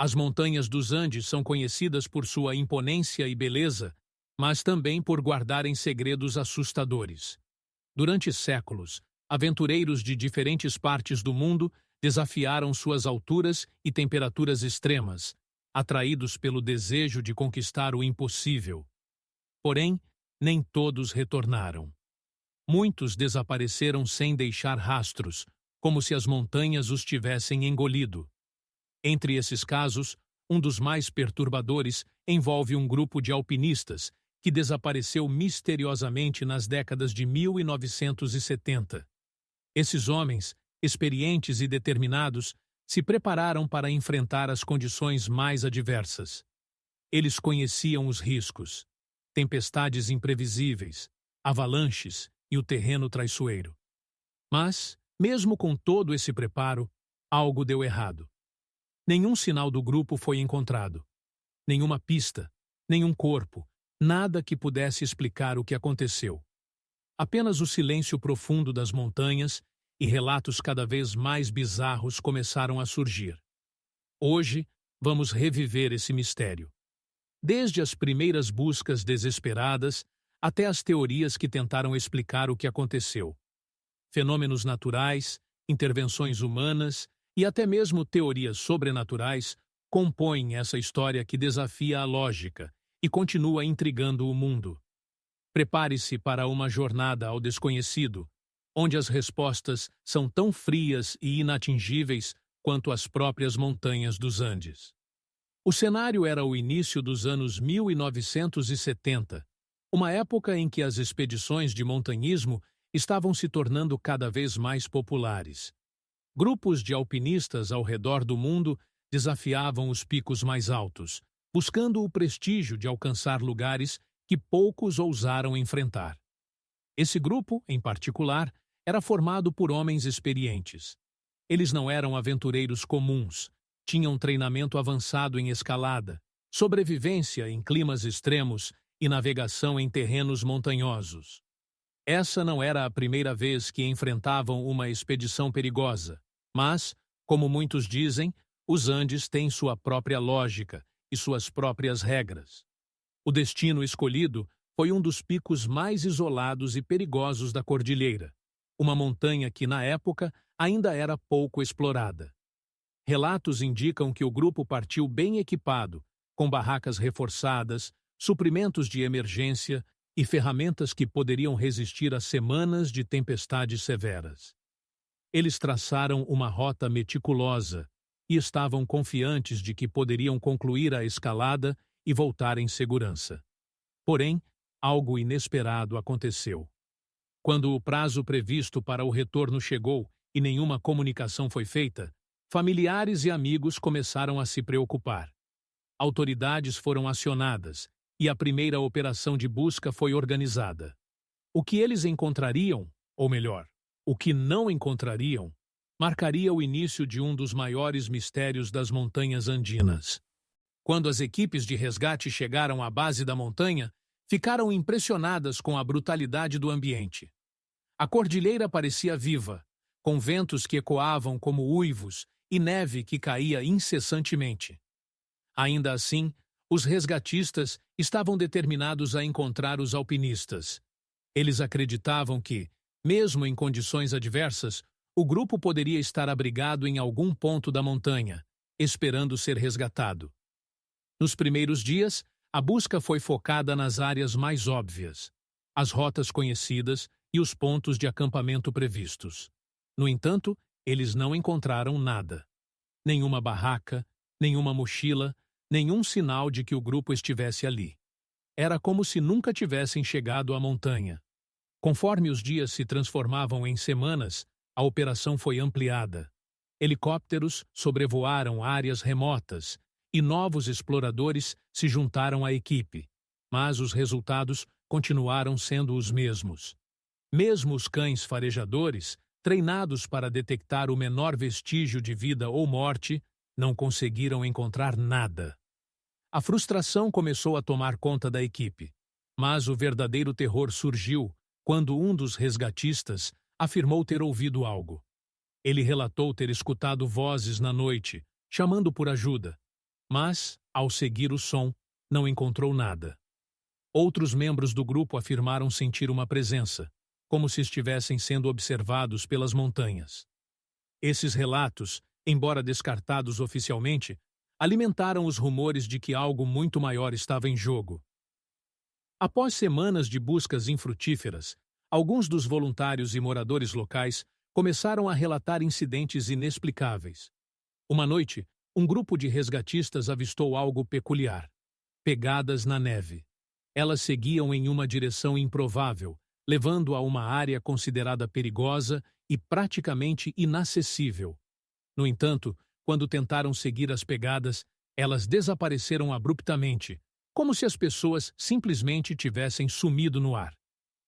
As montanhas dos Andes são conhecidas por sua imponência e beleza, mas também por guardarem segredos assustadores. Durante séculos, aventureiros de diferentes partes do mundo desafiaram suas alturas e temperaturas extremas, atraídos pelo desejo de conquistar o impossível. Porém, nem todos retornaram. Muitos desapareceram sem deixar rastros, como se as montanhas os tivessem engolido. Entre esses casos, um dos mais perturbadores envolve um grupo de alpinistas que desapareceu misteriosamente nas décadas de 1970. Esses homens, experientes e determinados, se prepararam para enfrentar as condições mais adversas. Eles conheciam os riscos, tempestades imprevisíveis, avalanches e o terreno traiçoeiro. Mas, mesmo com todo esse preparo, algo deu errado. Nenhum sinal do grupo foi encontrado. Nenhuma pista, nenhum corpo, nada que pudesse explicar o que aconteceu. Apenas o silêncio profundo das montanhas e relatos cada vez mais bizarros começaram a surgir. Hoje, vamos reviver esse mistério. Desde as primeiras buscas desesperadas até as teorias que tentaram explicar o que aconteceu. Fenômenos naturais, intervenções humanas e até mesmo teorias sobrenaturais compõem essa história que desafia a lógica e continua intrigando o mundo. Prepare-se para uma jornada ao desconhecido, onde as respostas são tão frias e inatingíveis quanto as próprias montanhas dos Andes. O cenário era o início dos anos 1970, uma época em que as expedições de montanhismo estavam se tornando cada vez mais populares. Grupos de alpinistas ao redor do mundo desafiavam os picos mais altos, buscando o prestígio de alcançar lugares que poucos ousaram enfrentar. Esse grupo, em particular, era formado por homens experientes. Eles não eram aventureiros comuns, tinham treinamento avançado em escalada, sobrevivência em climas extremos e navegação em terrenos montanhosos. Essa não era a primeira vez que enfrentavam uma expedição perigosa, mas, como muitos dizem, os Andes têm sua própria lógica e suas próprias regras. O destino escolhido foi um dos picos mais isolados e perigosos da cordilheira, uma montanha que, na época, ainda era pouco explorada. Relatos indicam que o grupo partiu bem equipado, com barracas reforçadas, suprimentos de emergência e ferramentas que poderiam resistir a semanas de tempestades severas. Eles traçaram uma rota meticulosa e estavam confiantes de que poderiam concluir a escalada e voltar em segurança. Porém, algo inesperado aconteceu. Quando o prazo previsto para o retorno chegou e nenhuma comunicação foi feita, familiares e amigos começaram a se preocupar. Autoridades foram acionadas e a primeira operação de busca foi organizada. O que eles encontrariam, ou melhor, o que não encontrariam, marcaria o início de um dos maiores mistérios das montanhas andinas. Quando as equipes de resgate chegaram à base da montanha, ficaram impressionadas com a brutalidade do ambiente. A cordilheira parecia viva, com ventos que ecoavam como uivos e neve que caía incessantemente. Ainda assim, os resgatistas estavam determinados a encontrar os alpinistas. Eles acreditavam que, mesmo em condições adversas, o grupo poderia estar abrigado em algum ponto da montanha, esperando ser resgatado. Nos primeiros dias, a busca foi focada nas áreas mais óbvias, as rotas conhecidas e os pontos de acampamento previstos. No entanto, eles não encontraram nada. Nenhuma barraca, nenhuma mochila, nenhum sinal de que o grupo estivesse ali. Era como se nunca tivessem chegado à montanha. Conforme os dias se transformavam em semanas, a operação foi ampliada. Helicópteros sobrevoaram áreas remotas e novos exploradores se juntaram à equipe, mas os resultados continuaram sendo os mesmos. Mesmo os cães farejadores, treinados para detectar o menor vestígio de vida ou morte, não conseguiram encontrar nada. A frustração começou a tomar conta da equipe, mas o verdadeiro terror surgiu quando um dos resgatistas afirmou ter ouvido algo. Ele relatou ter escutado vozes na noite, chamando por ajuda, mas, ao seguir o som, não encontrou nada. Outros membros do grupo afirmaram sentir uma presença, como se estivessem sendo observados pelas montanhas. Esses relatos, embora descartados oficialmente, alimentaram os rumores de que algo muito maior estava em jogo. Após semanas de buscas infrutíferas, alguns dos voluntários e moradores locais começaram a relatar incidentes inexplicáveis. Uma noite, um grupo de resgatistas avistou algo peculiar: pegadas na neve. Elas seguiam em uma direção improvável, levando a uma área considerada perigosa e praticamente inacessível. No entanto, quando tentaram seguir as pegadas, elas desapareceram abruptamente, como se as pessoas simplesmente tivessem sumido no ar.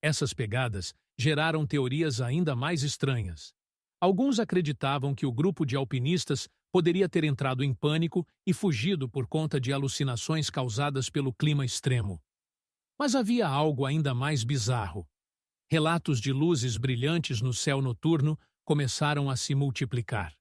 Essas pegadas geraram teorias ainda mais estranhas. Alguns acreditavam que o grupo de alpinistas poderia ter entrado em pânico e fugido por conta de alucinações causadas pelo clima extremo. Mas havia algo ainda mais bizarro. Relatos de luzes brilhantes no céu noturno começaram a se multiplicar.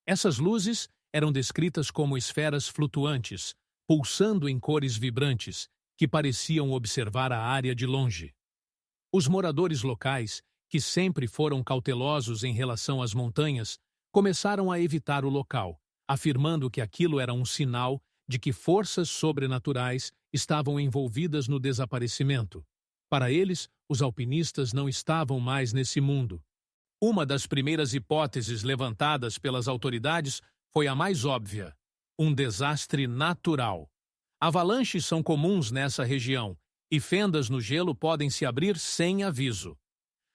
Essas luzes eram descritas como esferas flutuantes, pulsando em cores vibrantes, que pareciam observar a área de longe. Os moradores locais, que sempre foram cautelosos em relação às montanhas, começaram a evitar o local, afirmando que aquilo era um sinal de que forças sobrenaturais estavam envolvidas no desaparecimento. Para eles, os alpinistas não estavam mais nesse mundo. Uma das primeiras hipóteses levantadas pelas autoridades foi a mais óbvia: um desastre natural. Avalanches são comuns nessa região, e fendas no gelo podem se abrir sem aviso.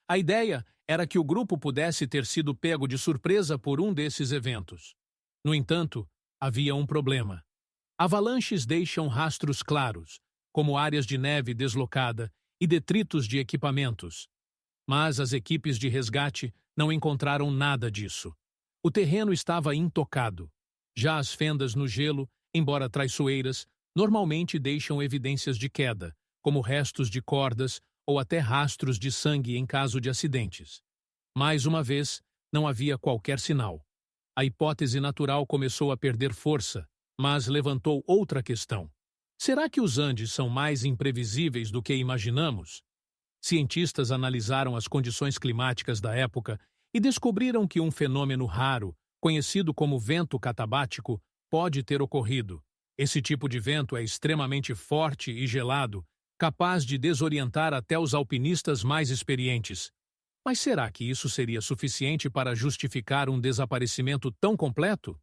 A ideia era que o grupo pudesse ter sido pego de surpresa por um desses eventos. No entanto, havia um problema. Avalanches deixam rastros claros, como áreas de neve deslocada e detritos de equipamentos. Mas as equipes de resgate não encontraram nada disso. O terreno estava intocado. Já as fendas no gelo, embora traiçoeiras, normalmente deixam evidências de queda, como restos de cordas ou até rastros de sangue em caso de acidentes. Mais uma vez, não havia qualquer sinal. A hipótese natural começou a perder força, mas levantou outra questão. Será que os Andes são mais imprevisíveis do que imaginamos? Cientistas analisaram as condições climáticas da época e descobriram que um fenômeno raro, conhecido como vento catabático, pode ter ocorrido. Esse tipo de vento é extremamente forte e gelado, capaz de desorientar até os alpinistas mais experientes. Mas será que isso seria suficiente para justificar um desaparecimento tão completo?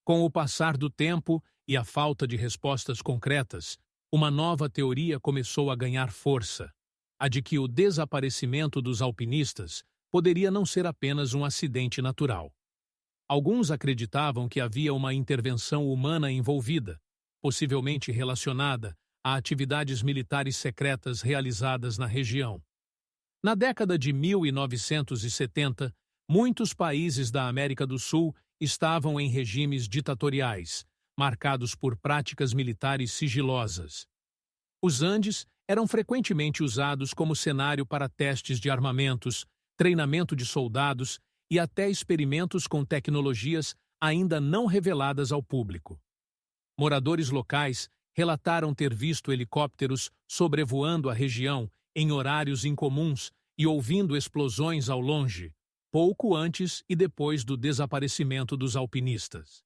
Com o passar do tempo e a falta de respostas concretas, uma nova teoria começou a ganhar força: a de que o desaparecimento dos alpinistas poderia não ser apenas um acidente natural. Alguns acreditavam que havia uma intervenção humana envolvida, possivelmente relacionada a atividades militares secretas realizadas na região. Na década de 1970, muitos países da América do Sul estavam em regimes ditatoriais, marcados por práticas militares sigilosas. Os Andes eram frequentemente usados como cenário para testes de armamentos, treinamento de soldados e até experimentos com tecnologias ainda não reveladas ao público. Moradores locais relataram ter visto helicópteros sobrevoando a região em horários incomuns e ouvindo explosões ao longe, pouco antes e depois do desaparecimento dos alpinistas.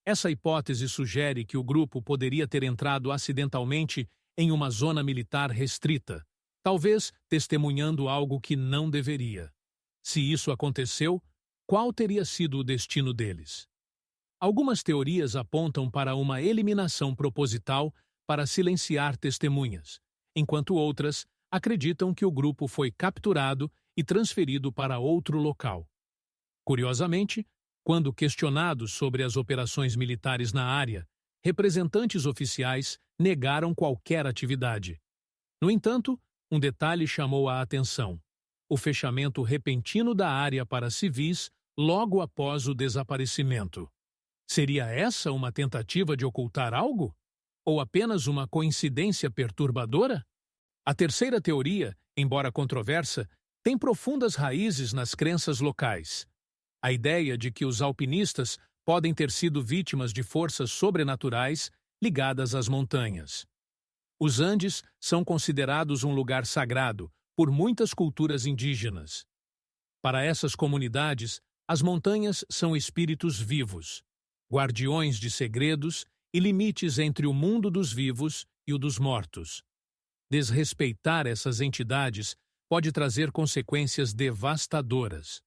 Essa hipótese sugere que o grupo poderia ter entrado acidentalmente em uma zona militar restrita, talvez testemunhando algo que não deveria. Se isso aconteceu, qual teria sido o destino deles? Algumas teorias apontam para uma eliminação proposital para silenciar testemunhas, enquanto outras acreditam que o grupo foi capturado e transferido para outro local. Curiosamente, quando questionados sobre as operações militares na área, representantes oficiais negaram qualquer atividade. No entanto, um detalhe chamou a atenção: o fechamento repentino da área para civis logo após o desaparecimento. Seria essa uma tentativa de ocultar algo? Ou apenas uma coincidência perturbadora? A terceira teoria, embora controversa, tem profundas raízes nas crenças locais. A ideia de que os alpinistas podem ter sido vítimas de forças sobrenaturais ligadas às montanhas. Os Andes são considerados um lugar sagrado por muitas culturas indígenas. Para essas comunidades, as montanhas são espíritos vivos, guardiões de segredos e limites entre o mundo dos vivos e o dos mortos. Desrespeitar essas entidades pode trazer consequências devastadoras.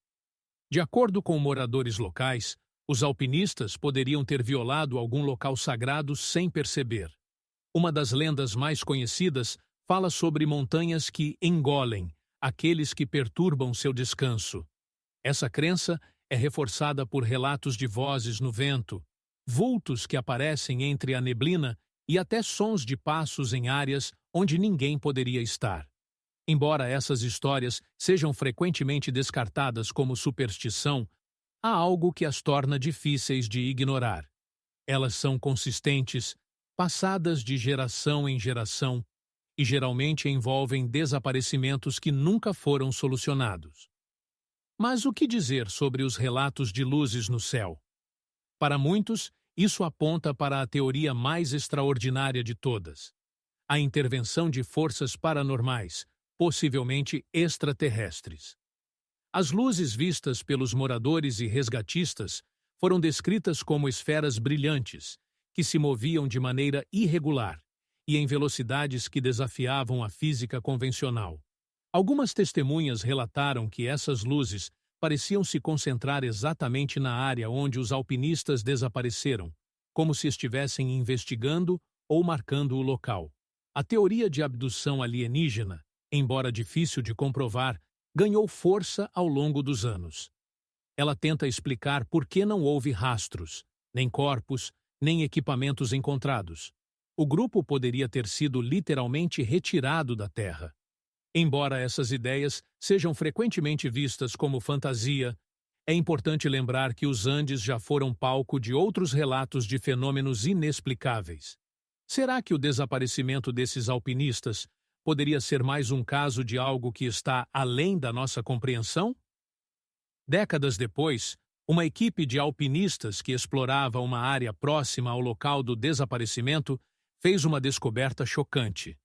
De acordo com moradores locais, os alpinistas poderiam ter violado algum local sagrado sem perceber. Uma das lendas mais conhecidas fala sobre montanhas que engolem aqueles que perturbam seu descanso. Essa crença é reforçada por relatos de vozes no vento, vultos que aparecem entre a neblina e até sons de passos em áreas onde ninguém poderia estar. Embora essas histórias sejam frequentemente descartadas como superstição, há algo que as torna difíceis de ignorar. Elas são consistentes, passadas de geração em geração, e geralmente envolvem desaparecimentos que nunca foram solucionados. Mas o que dizer sobre os relatos de luzes no céu? Para muitos, isso aponta para a teoria mais extraordinária de todas: a intervenção de forças paranormais, possivelmente extraterrestres. As luzes vistas pelos moradores e resgatistas foram descritas como esferas brilhantes, que se moviam de maneira irregular e em velocidades que desafiavam a física convencional. Algumas testemunhas relataram que essas luzes pareciam se concentrar exatamente na área onde os alpinistas desapareceram, como se estivessem investigando ou marcando o local. A teoria de abdução alienígena, embora difícil de comprovar, ganhou força ao longo dos anos. Ela tenta explicar por que não houve rastros, nem corpos, nem equipamentos encontrados. O grupo poderia ter sido literalmente retirado da Terra. Embora essas ideias sejam frequentemente vistas como fantasia, é importante lembrar que os Andes já foram palco de outros relatos de fenômenos inexplicáveis. Será que o desaparecimento desses alpinistas poderia ser mais um caso de algo que está além da nossa compreensão? Décadas depois, uma equipe de alpinistas que explorava uma área próxima ao local do desaparecimento fez uma descoberta chocante.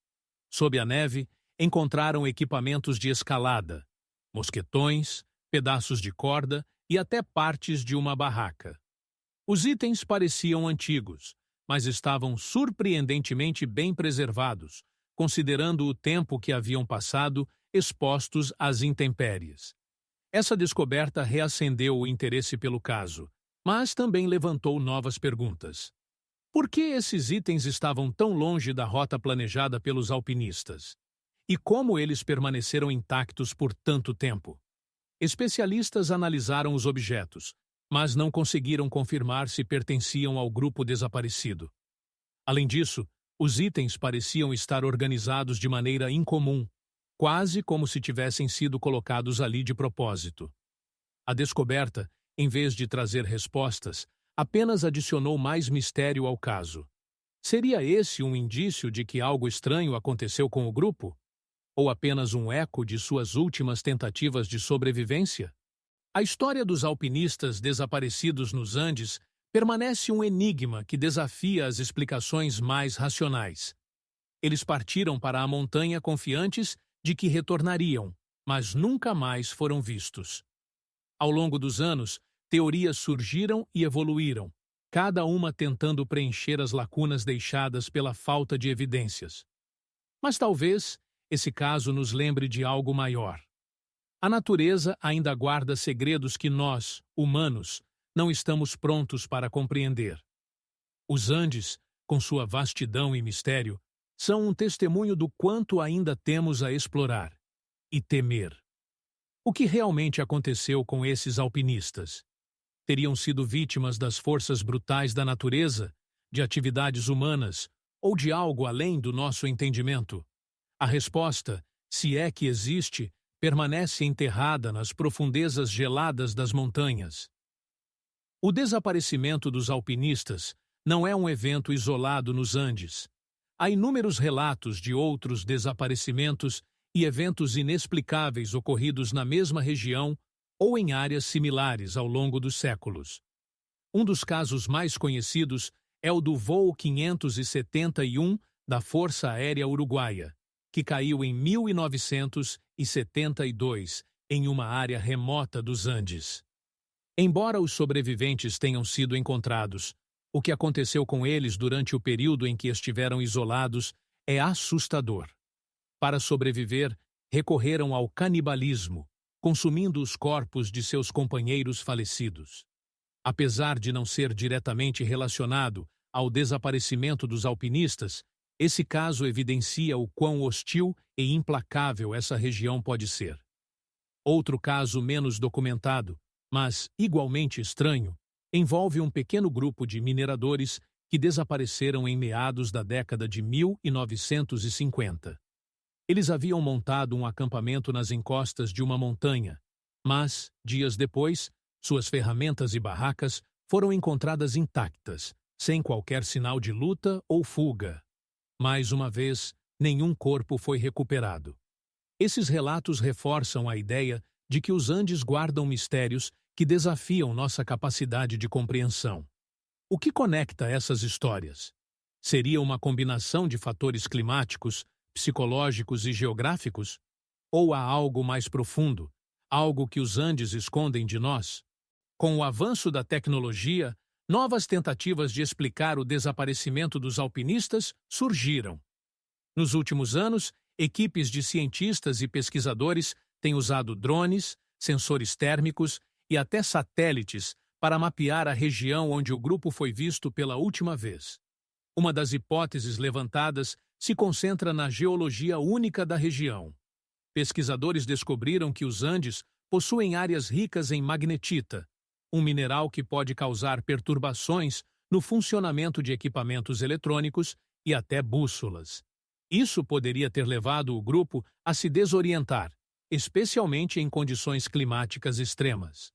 Sob a neve, encontraram equipamentos de escalada, mosquetões, pedaços de corda e até partes de uma barraca. Os itens pareciam antigos, mas estavam surpreendentemente bem preservados, considerando o tempo que haviam passado expostos às intempéries. Essa descoberta reacendeu o interesse pelo caso, mas também levantou novas perguntas. Por que esses itens estavam tão longe da rota planejada pelos alpinistas? E como eles permaneceram intactos por tanto tempo? Especialistas analisaram os objetos, mas não conseguiram confirmar se pertenciam ao grupo desaparecido. Além disso, os itens pareciam estar organizados de maneira incomum, quase como se tivessem sido colocados ali de propósito. A descoberta, em vez de trazer respostas, apenas adicionou mais mistério ao caso. Seria esse um indício de que algo estranho aconteceu com o grupo? Ou apenas um eco de suas últimas tentativas de sobrevivência? A história dos alpinistas desaparecidos nos Andes permanece um enigma que desafia as explicações mais racionais. Eles partiram para a montanha confiantes de que retornariam, mas nunca mais foram vistos. Ao longo dos anos, teorias surgiram e evoluíram, cada uma tentando preencher as lacunas deixadas pela falta de evidências. Mas talvez esse caso nos lembre de algo maior. A natureza ainda guarda segredos que nós, humanos, não estamos prontos para compreender. Os Andes, com sua vastidão e mistério, são um testemunho do quanto ainda temos a explorar e temer. O que realmente aconteceu com esses alpinistas? Teriam sido vítimas das forças brutais da natureza, de atividades humanas ou de algo além do nosso entendimento? A resposta, se é que existe, permanece enterrada nas profundezas geladas das montanhas. O desaparecimento dos alpinistas não é um evento isolado nos Andes. Há inúmeros relatos de outros desaparecimentos e eventos inexplicáveis ocorridos na mesma região ou em áreas similares ao longo dos séculos. Um dos casos mais conhecidos é o do voo 571 da Força Aérea Uruguaia, que caiu em 1972 em uma área remota dos Andes. Embora os sobreviventes tenham sido encontrados, o que aconteceu com eles durante o período em que estiveram isolados é assustador. Para sobreviver, recorreram ao canibalismo, consumindo os corpos de seus companheiros falecidos. Apesar de não ser diretamente relacionado ao desaparecimento dos alpinistas, esse caso evidencia o quão hostil e implacável essa região pode ser. Outro caso menos documentado, mas igualmente estranho, envolve um pequeno grupo de mineradores que desapareceram em meados da década de 1950. Eles haviam montado um acampamento nas encostas de uma montanha, mas, dias depois, suas ferramentas e barracas foram encontradas intactas, sem qualquer sinal de luta ou fuga. Mais uma vez, nenhum corpo foi recuperado. Esses relatos reforçam a ideia de que os Andes guardam mistérios que desafiam nossa capacidade de compreensão. O que conecta essas histórias? Seria uma combinação de fatores climáticos, psicológicos e geográficos? Ou há algo mais profundo, algo que os Andes escondem de nós? Com o avanço da tecnologia, novas tentativas de explicar o desaparecimento dos alpinistas surgiram. Nos últimos anos, equipes de cientistas e pesquisadores têm usado drones, sensores térmicos e até satélites para mapear a região onde o grupo foi visto pela última vez. Uma das hipóteses levantadas se concentra na geologia única da região. Pesquisadores descobriram que os Andes possuem áreas ricas em magnetita, um mineral que pode causar perturbações no funcionamento de equipamentos eletrônicos e até bússolas. Isso poderia ter levado o grupo a se desorientar, especialmente em condições climáticas extremas.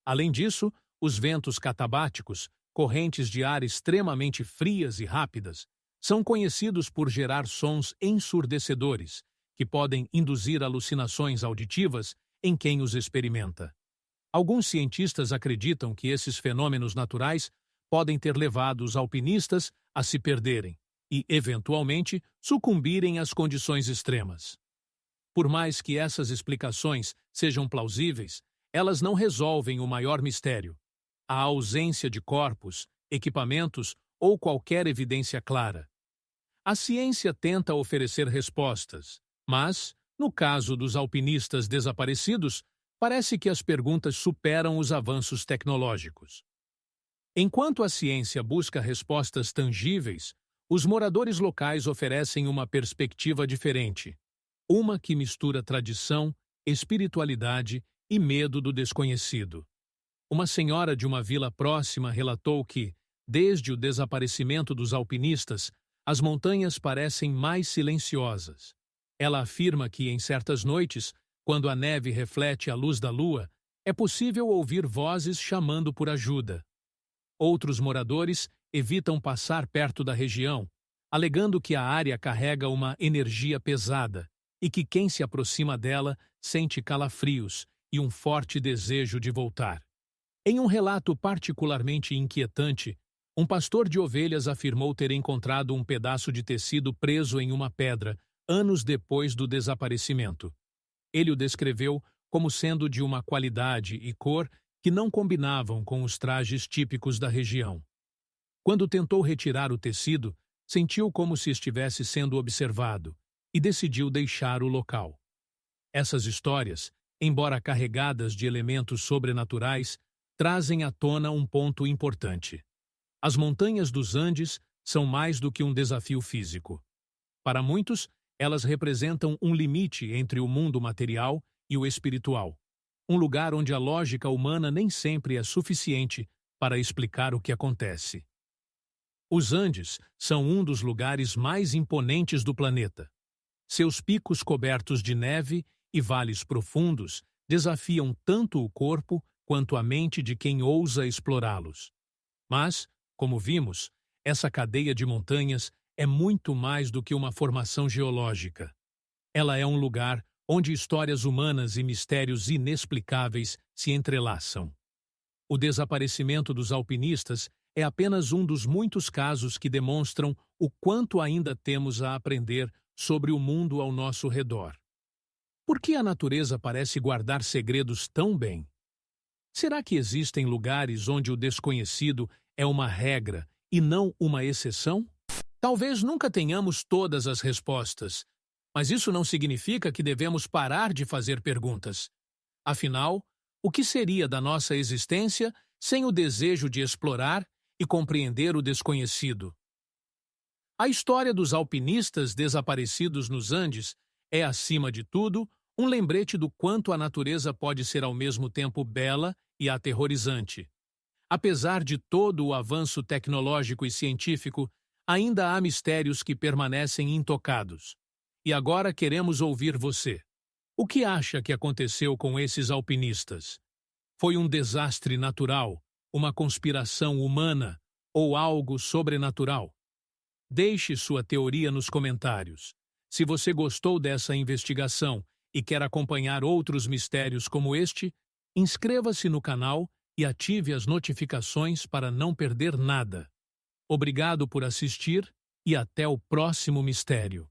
Além disso, os ventos catabáticos, correntes de ar extremamente frias e rápidas, são conhecidos por gerar sons ensurdecedores, que podem induzir alucinações auditivas em quem os experimenta. Alguns cientistas acreditam que esses fenômenos naturais podem ter levado os alpinistas a se perderem e, eventualmente, sucumbirem às condições extremas. Por mais que essas explicações sejam plausíveis, elas não resolvem o maior mistério: a ausência de corpos, equipamentos ou qualquer evidência clara. A ciência tenta oferecer respostas, mas, no caso dos alpinistas desaparecidos, parece que as perguntas superam os avanços tecnológicos. Enquanto a ciência busca respostas tangíveis, os moradores locais oferecem uma perspectiva diferente, uma que mistura tradição, espiritualidade e medo do desconhecido. Uma senhora de uma vila próxima relatou que, desde o desaparecimento dos alpinistas, as montanhas parecem mais silenciosas. Ela afirma que, em certas noites, quando a neve reflete a luz da lua, é possível ouvir vozes chamando por ajuda. Outros moradores evitam passar perto da região, alegando que a área carrega uma energia pesada e que quem se aproxima dela sente calafrios e um forte desejo de voltar. Em um relato particularmente inquietante, um pastor de ovelhas afirmou ter encontrado um pedaço de tecido preso em uma pedra anos depois do desaparecimento. Ele o descreveu como sendo de uma qualidade e cor que não combinavam com os trajes típicos da região. Quando tentou retirar o tecido, sentiu como se estivesse sendo observado e decidiu deixar o local. Essas histórias, embora carregadas de elementos sobrenaturais, trazem à tona um ponto importante. As montanhas dos Andes são mais do que um desafio físico. Para muitos, elas representam um limite entre o mundo material e o espiritual, um lugar onde a lógica humana nem sempre é suficiente para explicar o que acontece. Os Andes são um dos lugares mais imponentes do planeta. Seus picos cobertos de neve e vales profundos desafiam tanto o corpo quanto a mente de quem ousa explorá-los. Mas, como vimos, essa cadeia de montanhas é muito mais do que uma formação geológica. Ela é um lugar onde histórias humanas e mistérios inexplicáveis se entrelaçam. O desaparecimento dos alpinistas é apenas um dos muitos casos que demonstram o quanto ainda temos a aprender sobre o mundo ao nosso redor. Por que a natureza parece guardar segredos tão bem? Será que existem lugares onde o desconhecido é uma regra e não uma exceção? Talvez nunca tenhamos todas as respostas, mas isso não significa que devemos parar de fazer perguntas. Afinal, o que seria da nossa existência sem o desejo de explorar e compreender o desconhecido? A história dos alpinistas desaparecidos nos Andes é, acima de tudo, um lembrete do quanto a natureza pode ser ao mesmo tempo bela e aterrorizante. Apesar de todo o avanço tecnológico e científico, ainda há mistérios que permanecem intocados. E agora queremos ouvir você. O que acha que aconteceu com esses alpinistas? Foi um desastre natural, uma conspiração humana ou algo sobrenatural? Deixe sua teoria nos comentários. Se você gostou dessa investigação e quer acompanhar outros mistérios como este, inscreva-se no canal e ative as notificações para não perder nada. Obrigado por assistir e até o próximo mistério.